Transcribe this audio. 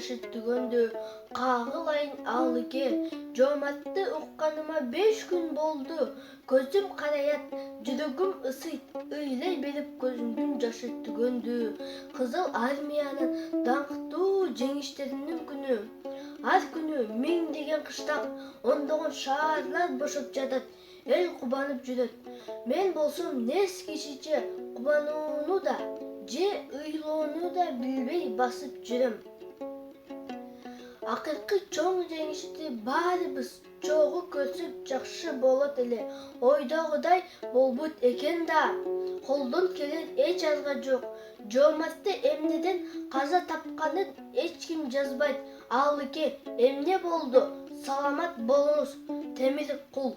жашыттыгөндү кагылайын алыке. Жооматты укканыма 5 күн болду. Көзүм караят, жүрөгүм ысыйт. Ыйлай берип көзүмдүн жашы түгөндү. Кызыл армиянын даңктуу жеңиштеринин күнү. Ар күнү миңдеген кыштак, ондогон шаарлар бошоп жатат. Эл кубанып жүрөт. Мен болсом нес кишиче кубанууну да же ыйлоону да билбей басып жүрөм. Акыркы чоң жеңишти баарыбыз чогуу көрсөк жакшы болот эле. Ойдогудай болбойт экен да. Колдон келер эч арга жок. Жооматты эмнеден каза тапканын эч ким жазбайт. Алыке, эмне болду? Саламат болуңуз, Темир Кул.